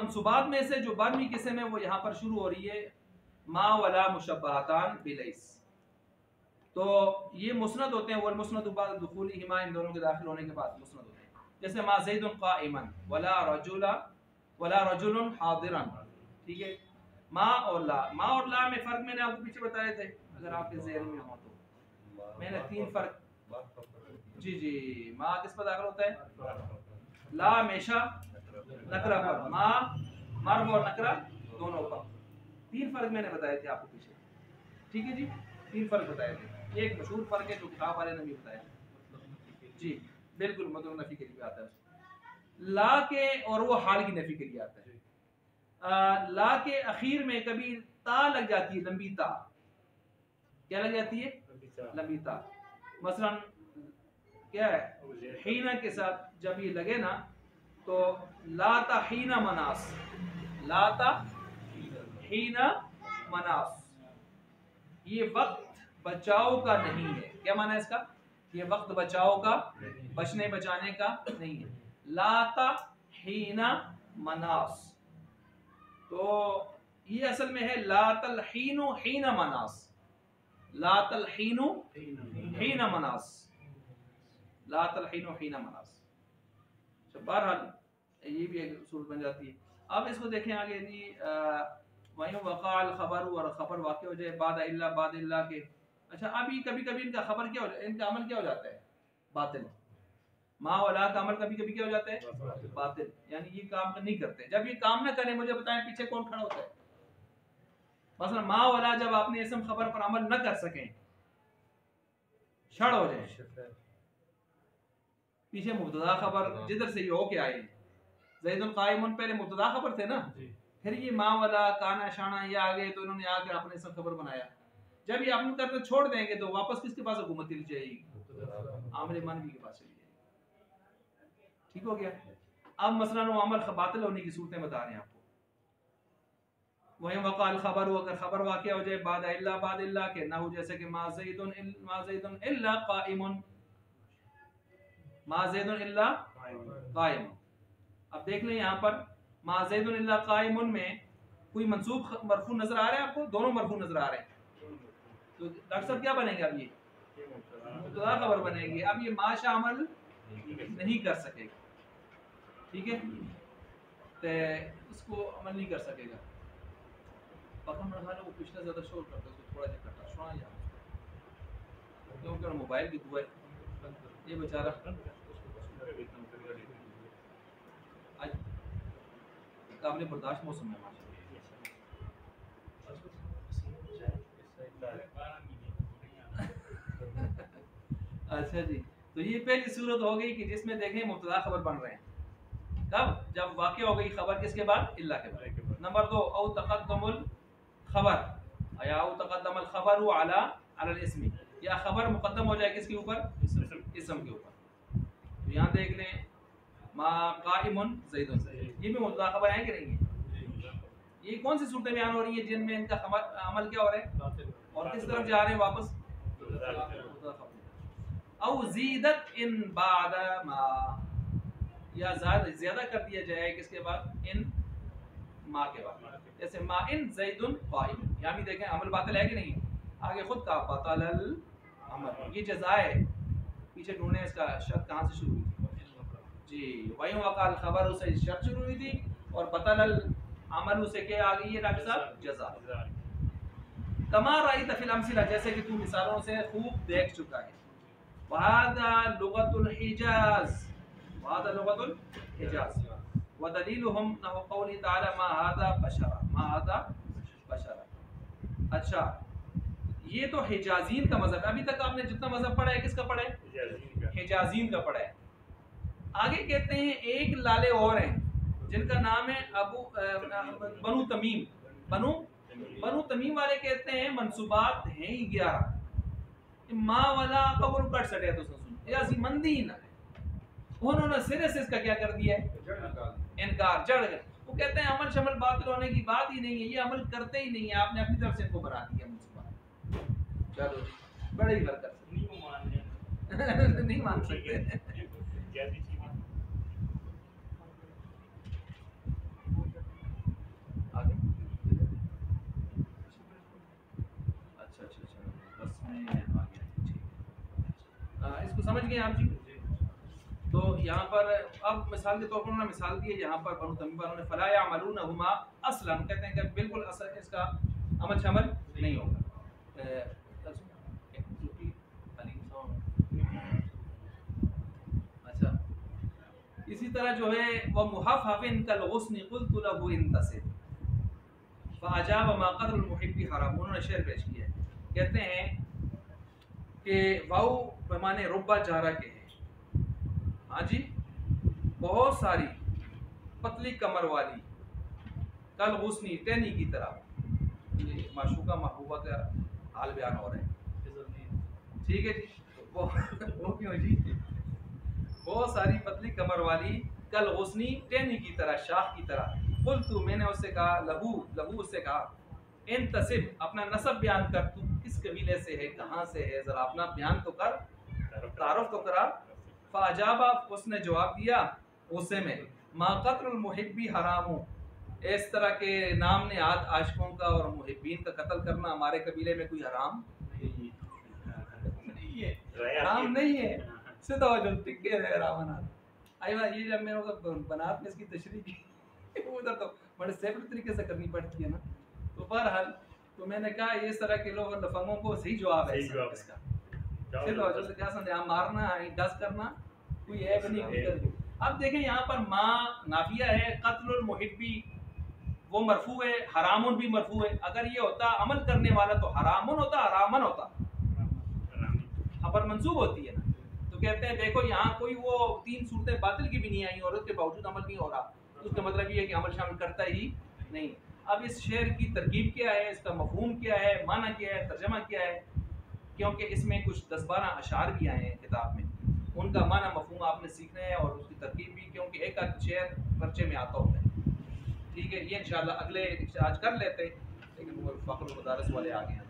منصوبات میں سے جو 12ویں قسم ہے وہ یہاں پر شروع ہو رہی ہے ما ولا مشبہتان بلیس. تو یہ مسند ہوتے ہیں، والمسند بعد دخولہما، ان دونوں کے داخل ہونے کے بعد مسند ہوتے ہیں. جیسے ما زید قائما ولا رجل حاضرا. ٹھیک ہے، ما اور لا. ما اور لا میں فرق میں نے آپ کو پیچھے بتائے تھے، اگر آپ کے ذہن میں ہو تو میں نے 3 فرق. جی ما کس پر داخل ہوتا ہے؟ لا ہمیشہ نکرہ پر، ما مرب اور نکرہ دونوں پر. 3 فرق میں نے بتائے تھے آپ کو پیچھے. ٹھیک ہے جی، 3 فرق بتائے تھے. ایک مشہور فرق ہے جو کتاب والے نے بھی بتایا. جی بالکل، مطلب نفی کے لیے آتا ہے. لا کے اور وہ حال کی نفی کے لیے آتا ہے. لا کے اخیر میں کبھی تا لگ جاتی ہے، لمبی تا. کیا لگ جاتی ہے؟ لمبی تا. مثلا کیا ہے، حین کے ساتھ جب یہ لگے نا تو لا تا حین مناس، لا تا حین مناس. یہ وقت بچاؤ کا نہیں ہے. کیا معنی ہے اس کا؟ یہ وقت بچاؤ کا، بچنے بچانے کا نہیں ہے. لا تا حین مناس. تو یہ اصل میں ہے لا تلحین حین مناس، لا تلحین حین مناس، لا تلحین حین مناس. بہرحال یہ بھی ایک صورت بن جاتی ہے. اب اس کو دیکھیں آگے جی. وہیں وقع الخبر، اور خبر واقع ہو جائے بعد الا، بعد اللہ کے. اچھا اب یہ کبھی کبھی ان کا خبر کیا ہو جائے، ان کا عمل کیا ہو جاتا ہے؟ باطل. ما ولا کا عمل کبھی کبھی کیا ہو جاتا ہے؟ باطل. یعنی یہ کام نہیں کرتے. جب یہ کام نہ کریں مجھے بتائیں پیچھے کون کھڑا ہوتا ہے؟ مثلا ما ولا جب آپ نے اسم خبر پر عمل نہ کر سکیں، شڑ ہو جائے، پیچھے مبتدا خبر جدھر سے یہ ہو کے آئے. زید قائم پہلے مبتدا خبر تھے نا، پھر یہ ما ولا کانا شانا یہ آ گئے تو انہوں نے آ کر اپنے اسم خبر بنایا. جب یہ عمل کرتے چھوڑ دیں گے تو واپس کس کے پاس حکومت چلی جائے گی؟ عامل منوی کے پاس چلی جائے گی. ٹھیک ہو گیا. اب مثلا وہ عمل باطل ہونے کی صورتیں بتا رہے ہیں آپ کو. وہیں وقع الخبر، اگر خبر واقع ہو جائے بعد الا، بعد اللہ کے. نہ ہو جیسے کہ ما زید الا قائم، ما زید الا قائم. اب دیکھ لیں یہاں پر ما زید الا قائم میں کوئی منصوب مرفوع نظر آ رہا ہے آپ کو؟ دونوں مرفوع نظر آ رہے ہیں. تو ڈاکٹر صاحب کیا بنے گا؟ اب یہ مبتدا خبر بنے گی. اب یہ ما شامل نہیں کر سکے گا. ٹھیک ہے، تو اس کو عمل نہیں کر سکے گا. پکم رہا ہے وہ پچھلا زیادہ شور کرتا ہے، اس کو تھوڑا سا کٹا سنا جائے کیونکہ موبائل کی دعا ہے یہ بیچارہ آج قابل برداشت موسم ہے. اچھا جی، تو یہ پہلی صورت ہو گئی کہ جس میں دیکھیں مبتدا خبر بن رہے ہیں. کب؟ جب واقع ہو گئی خبر کس کے بعد؟ اللہ کے بعد. نمبر 2 او تقدم الخبر، یا او تقدم الخبر علی الاسم، یا خبر مقدم ہو جائے کس کے اوپر؟ اسم کے اوپر. تو یہاں دیکھ لیں ما قائم زید، یہ بھی مبتدا خبر ہے کہ نہیں ہے؟ یہ کون سی صورتیں بیان ہو رہی ہیں جن میں ان کا عمل کیا ہو رہا ہے اور کس طرف جا رہے ہیں واپس؟ او زیدت ان بعد ما، یا زیادہ کر دیا جائے کس کے بعد؟ ان ما کے بعد. جیسے ما ان زید قائم، یہاں بھی دیکھیں عمل باطل ہے کہ نہیں؟ آگے خود کا باطل العمل، یہ جزا ہے. پیچھے ڈھونڈیں اس کا شرط کہاں سے شروع ہوئی تھی. جی وہیں وقع الخبر سے شرط شروع ہوئی تھی اور بطل العمل سے کیا آ گئی ہے ڈاکٹر صاحب؟ جزا. کما رأیت فی الامثلہ، جیسے کہ تو مثالوں سے خوب دیکھ چکا ہے. وهذا لغة الحجاز، وهذا لغة الحجاز. ودلیلهم نحو قوله تعالی ما هذا بشرا، ما هذا بشرا. اچھا یہ تو حجازین کا مذہب ہے. ابھی تک آپ نے جتنا مذہب پڑھا ہے کس کا پڑھا ہے؟ حجازین کا پڑھا ہے. آگے کہتے ہیں ایک لالے اور ہیں جن کا نام ہے ابو بنو تمیم. بنو تمیم والے کہتے ہیں منصوبات ہیں 11. ما والا قبر کٹ سٹے تو سن یا مندی نہ ہے. انہوں نے سرے سے اس کا کیا کر دیا ہے؟ انکار، جڑ گئے. وہ کہتے ہیں عمل شمل باطل ہونے کی بات ہی نہیں ہے، یہ عمل کرتے ہی نہیں ہے، آپ نے اپنی طرف سے ان کو بنا دیا منصوبہ. چلو بڑے ہی برکت نہیں مان سکتے. گئے آپ جی؟ تو یہاں پر اب مثال کے طور پر انہوں نے مثال دی ہے یہاں پر بنو تمیم والوں نے فلا یعملونہما اصلا، کہتے ہیں کہ بالکل اصل اس کا عمل شامل نہیں ہوگا. اچھا اسی طرح جو ہے وہ محفف کالغصن قلت له انتصب فاجاب ما قدر المحب حرام. انہوں نے شعر پیش کیا ہے، کہتے ہیں کہ واو پیمانے ربا جارہ کے ہیں، ہاں جی، بہت ساری پتلی کمر والی کل غصنی ٹینی کی طرح، یہ معشوقہ محبوبہ کا حال بیان ہو رہے ہیں، ٹھیک ہے جی. وہ کیوں جی؟ بہت ساری پتلی کمر والی کل غصنی ٹینی کی طرح، شاخ کی طرح. قلت میں نے اس سے کہا، لہو اس سے کہا، انتصب اپنا نسب بیان کر، تو کس قبیلے سے ہے، کہاں سے ہے، ذرا اپنا بیان تو کر، تعارف تو کرا. فاجابہ اس نے جواب دیا غصے میں، ما قتل المحبی حرام، اس طرح کے نام نہاد عاشقوں کا اور محبین کا قتل کرنا ہمارے قبیلے میں کوئی حرام نہیں ہے، حرام نہیں ہے. سیدھا ہو جو ٹکے رہے رامنا. ایوہ یہ جب میں بنات میں اس کی تشریح کی ادھر تو بڑے سیپل طریقے سے کرنی پڑتی ہے نا. تو بہرحال تو میں نے کہا اس طرح کے لوگ لفظوں کو صحیح جواب ہے اس کا. سیدھا ہو جو کیا سمجھے، مارنا ڈس کرنا کوئی عیب نہیں. اب دیکھیں یہاں پر ما نافیہ ہے، قتل المحبی وہ مرفوع ہے، حرامن بھی مرفوع ہے. اگر یہ ہوتا عمل کرنے والا تو حرامن ہوتا، حرامن ہوتا، خبر منصوب ہوتی ہے نا. تو کہتے ہیں دیکھو یہاں کوئی وہ 3 صورتیں باطل کی بھی نہیں آئی اور اس کے باوجود عمل نہیں ہو رہا، اس کا مطلب یہ ہے کہ عمل شامل کرتا ہی نہیں. اب اس شعر کی ترکیب کیا ہے، اس کا مفہوم کیا ہے، معنی کیا ہے، ترجمہ کیا ہے، کیونکہ اس میں کچھ 10-12 اشعار بھی آئے ہیں کتاب میں، ان کا معنی مفہوم آپ نے سیکھنا ہے اور اس کی ترکیب بھی، کیونکہ ایک آدھ شعر پرچے میں آتا ہوتا ہے. ٹھیک ہے، یہ انشاءاللہ اگلے آج کر لیتے، لیکن وہ فقر المدارس والے آ گئے ہیں.